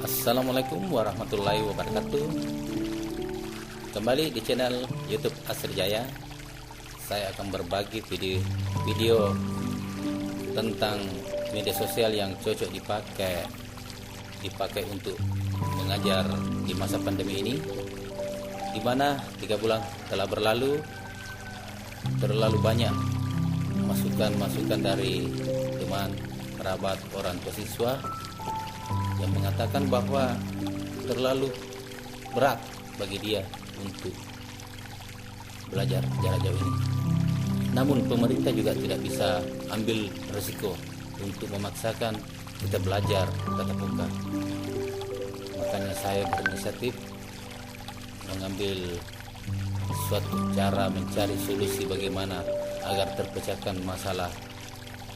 Assalamualaikum warahmatullahi wabarakatuh. Kembali di channel YouTube Asri Jaya. Saya akan berbagi video tentang media sosial yang cocok dipakai untuk mengajar di masa pandemi ini, di mana 3 bulan telah berlalu. Terlalu banyak masukan dari teman, kerabat, orang tua siswa yang mengatakan bahwa terlalu berat bagi dia untuk belajar jarak jauh ini. Namun pemerintah juga tidak bisa ambil resiko untuk memaksakan kita belajar tatap muka. Makanya saya berinisiatif mengambil suatu cara mencari solusi bagaimana agar terpecahkan masalah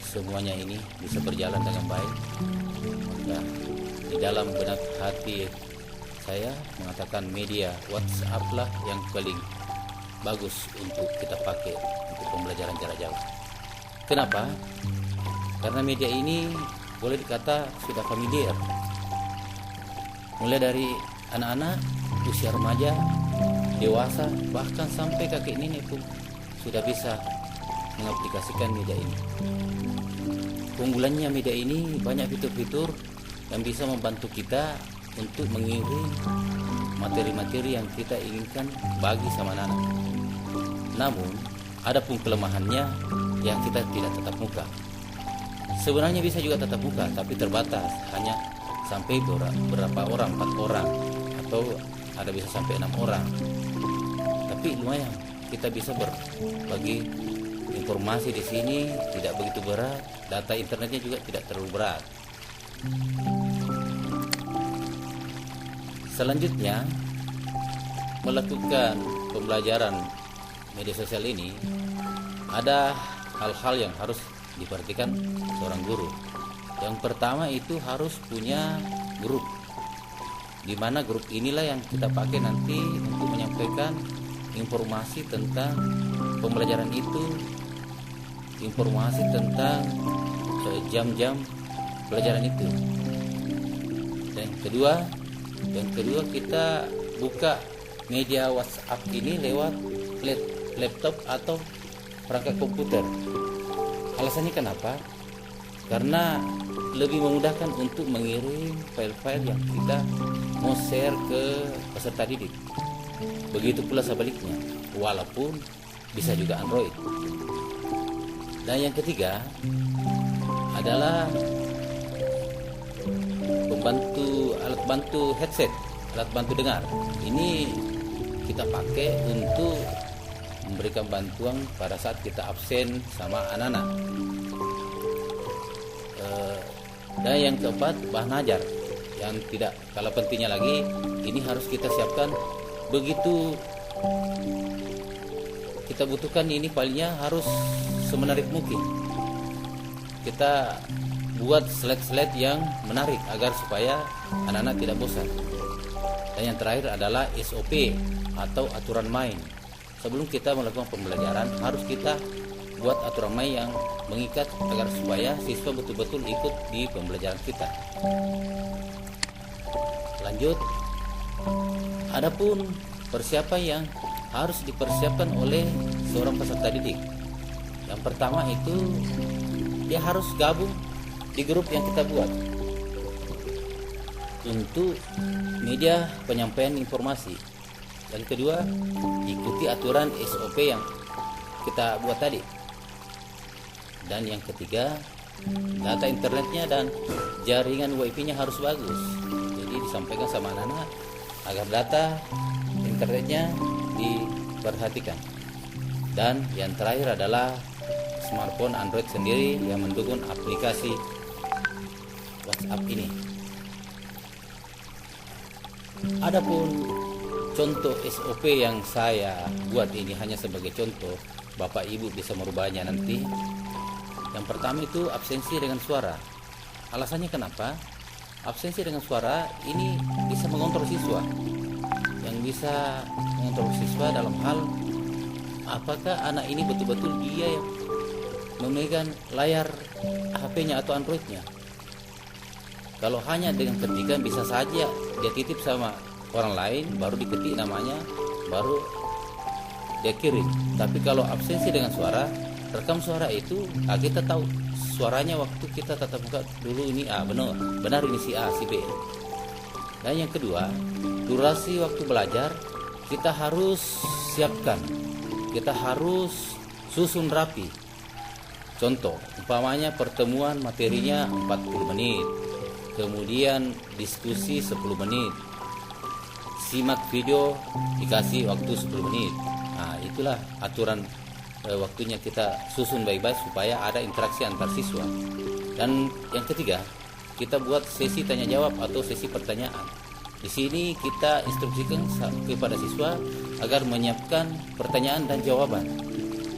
semuanya ini bisa berjalan dengan baik. Maka di dalam benak hati saya mengatakan media WhatsApp lah yang paling bagus untuk kita pakai untuk pembelajaran jarak jauh. Kenapa? Karena media ini boleh dikata sudah familiar. Mulai dari anak-anak, usia remaja, dewasa, bahkan sampai kakek nenek pun sudah bisa mengaplikasikan media ini. Keunggulannya media ini banyak fitur-fitur yang bisa membantu kita untuk mengirim materi-materi yang kita inginkan bagi sama anak. Namun, ada pun kelemahannya yang kita tidak tatap muka. Sebenarnya bisa juga tatap muka, tapi terbatas, hanya sampai berapa orang, 4 orang, atau ada bisa sampai 6 orang. Tapi lumayan, kita bisa berbagi informasi di sini, tidak begitu berat. Data internetnya juga tidak terlalu berat. Selanjutnya, melakukan pembelajaran media sosial ini ada hal-hal yang harus diperhatikan seorang guru. Yang pertama itu harus punya grup, di mana grup inilah yang kita pakai nanti untuk menyampaikan informasi tentang pembelajaran itu, informasi tentang jam-jam pelajaran itu. Dan yang kedua kita buka media WhatsApp ini lewat laptop atau perangkat komputer. Alasannya kenapa? Karena lebih memudahkan untuk mengirim file-file yang kita mau share ke peserta didik. Begitu pula sebaliknya, walaupun bisa juga Android. Dan yang ketiga adalah alat bantu headset, alat bantu dengar. Ini kita pakai untuk memberikan bantuan pada saat kita absen sama anak-anak. Dan yang keempat, bahan ajar yang tidak kalah pentingnya lagi, ini harus kita siapkan. Begitu kita butuhkan ini filenya harus semenarik mungkin. Kita buat slide-slide yang menarik agar supaya anak-anak tidak bosan. Dan yang terakhir adalah SOP atau aturan main. Sebelum kita melakukan pembelajaran harus kita buat aturan main yang mengikat agar supaya siswa betul-betul ikut di pembelajaran kita. Lanjut, adapun persiapan yang harus dipersiapkan oleh seorang peserta didik. Yang pertama itu dia harus gabung di grup yang kita buat untuk media penyampaian informasi. Yang kedua, ikuti aturan SOP yang kita buat tadi. Dan yang ketiga, data internetnya dan jaringan WiFi-nya harus bagus. Jadi disampaikan sama anak-anak agar data internetnya diperhatikan. Dan yang terakhir adalah smartphone Android sendiri yang mendukung aplikasi WhatsApp ini. Adapun contoh SOP yang saya buat ini hanya sebagai contoh, Bapak Ibu bisa merubahnya nanti. Yang pertama itu absensi dengan suara. Alasannya kenapa? Absensi dengan suara ini bisa mengontrol siswa. Yang bisa mengontrol siswa dalam hal apakah anak ini betul-betul dia yang memegang layar HP-nya atau Android-nya. Kalau hanya dengan ketikan bisa saja dia titip sama orang lain, baru diketik namanya, baru dia kirim. Tapi kalau absensi dengan suara, rekam suara itu kita tahu suaranya waktu kita tatap muka dulu ini benar ini si A si B. Dan yang kedua, durasi waktu belajar kita harus siapkan, kita harus susun rapi. Contoh, umpamanya pertemuan materinya 40 menit, kemudian diskusi 10 menit, simak video dikasih waktu 10 menit. Nah, itulah aturan waktunya kita susun baik-baik supaya ada interaksi antar siswa. Dan yang ketiga, kita buat sesi tanya jawab atau sesi pertanyaan. Di sini kita instruksikan kepada siswa agar menyiapkan pertanyaan dan jawaban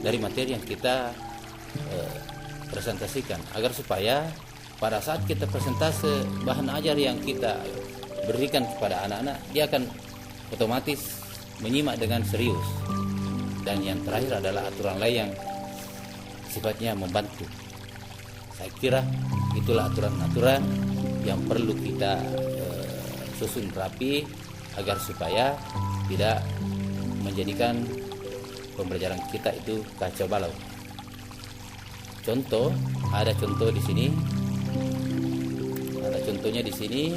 dari materi yang kita presentasikan, agar supaya pada saat kita presentase bahan ajar yang kita berikan kepada anak-anak, dia akan otomatis menyimak dengan serius. Dan yang terakhir adalah aturan lain yang sifatnya membantu. Saya kira itulah aturan-aturan yang perlu kita susun rapi agar supaya tidak menjadikan pembelajaran kita itu kacau balau. Contoh, ada contoh di sini. Ada contohnya di sini.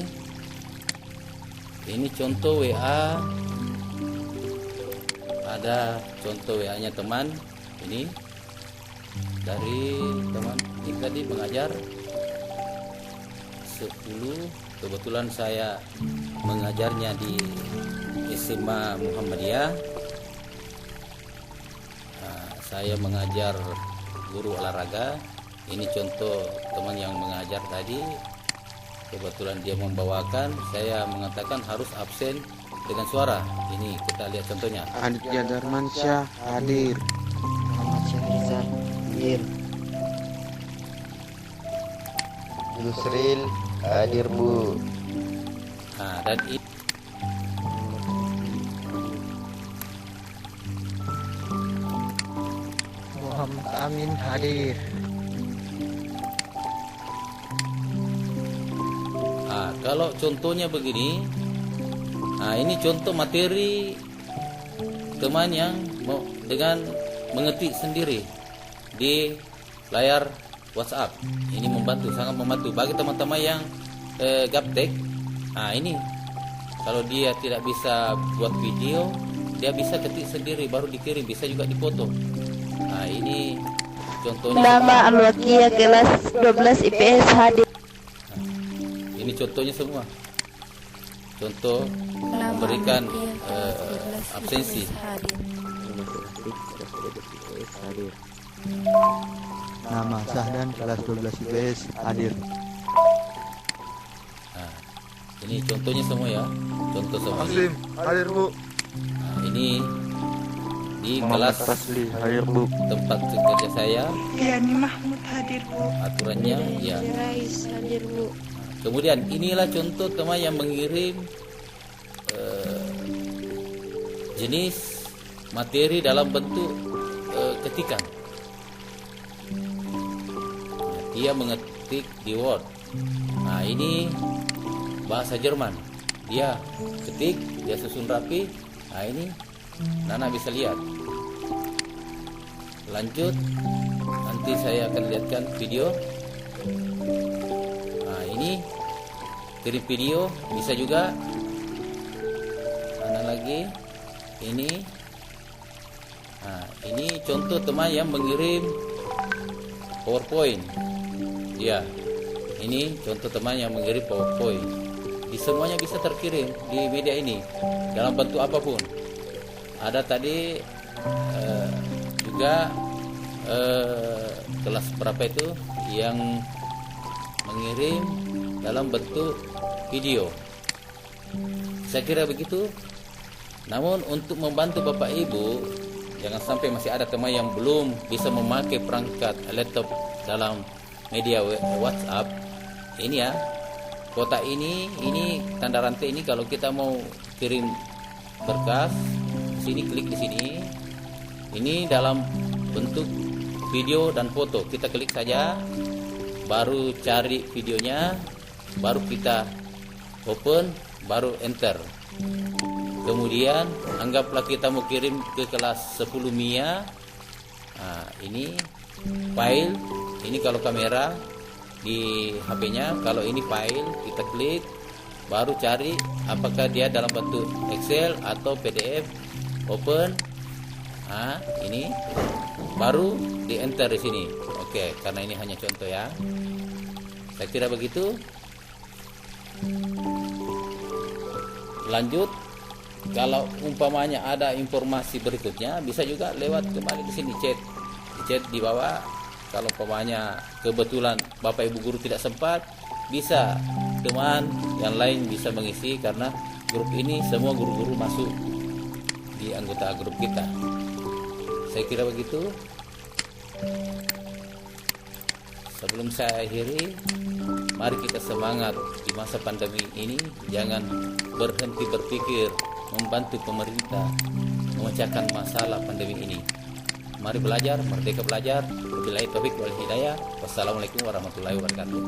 Ini contoh WA. Ada contoh WA-nya teman ini dari teman ini tadi mengajar 10. Kebetulan saya mengajarnya di SMA Muhammadiyah. Saya mengajar guru olahraga. Ini contoh teman yang mengajar tadi. Kebetulan dia membawakan, saya mengatakan harus absen dengan suara. Ini kita lihat contohnya. Aditya Darmansyah hadir. Muhammad Syahrizal hadir. Yusril hadir Bu. Dan Muhammad Amin hadir. Kalau contohnya begini, ini contoh materi teman yang dengan mengetik sendiri di layar WhatsApp. Ini membantu, sangat membantu bagi teman-teman yang gaptek. Ini kalau dia tidak bisa buat video, dia bisa ketik sendiri baru dikirim, bisa juga dipoto. Ini contohnya. Nama Al-Wakiyah kelas 12 IPS hadir. Ini contohnya semua. Contoh memberikan absensi. Nama Sahdan kelas 12 IPS hadir. Ini contohnya semua ya. Contoh semua. Muslim hadir Bu. Ini di kelas Tasli hadir Bu. tempat kerja saya. Yani Mahmud hadir Bu. Aturannya ya. Rais hadir Bu. Kemudian inilah contoh teman yang mengirim jenis materi dalam bentuk ketikan. Dia mengetik di Word. Ini bahasa Jerman. Dia ketik, dia susun rapi. Ini Nana bisa lihat. Lanjut, nanti saya akan lihatkan video. Ini kirim video bisa juga. Mana lagi? Ini contoh teman yang mengirim PowerPoint. Ya, ini contoh teman yang mengirim PowerPoint. Di semuanya bisa terkirim di media ini dalam bentuk apapun. Ada tadi juga kelas berapa itu yang mengirim dalam bentuk video. Saya kira begitu. Namun untuk membantu Bapak Ibu, jangan sampai masih ada teman yang belum bisa memakai perangkat laptop dalam media WhatsApp. Ini ya, kotak ini tanda rantai ini kalau kita mau kirim berkas, sini klik di sini. Ini dalam bentuk video dan foto. Kita klik saja, baru cari videonya, baru kita open, baru enter. Kemudian anggaplah kita mau kirim ke kelas 10 MIA. Nah, ini file, ini kalau kamera di HP-nya, kalau ini file kita klik, baru cari apakah dia dalam bentuk Excel atau PDF, open. Nah, ini baru di enter di sini. Oke, karena ini hanya contoh ya. Saya kira begitu. Lanjut, kalau umpamanya ada informasi berikutnya bisa juga lewat kembali ke sini chat. Di chat di bawah. Kalau umpamanya kebetulan Bapak Ibu guru tidak sempat, bisa teman yang lain bisa mengisi, karena grup ini semua guru-guru masuk di anggota grup kita. Saya kira begitu. Sebelum saya akhiri, mari kita semangat di masa pandemi ini. Jangan berhenti berpikir membantu pemerintah memecahkan masalah pandemi ini. Mari belajar, merdeka belajar. Wabillahi taufik wal hidayah. Wassalamualaikum warahmatullahi wabarakatuh.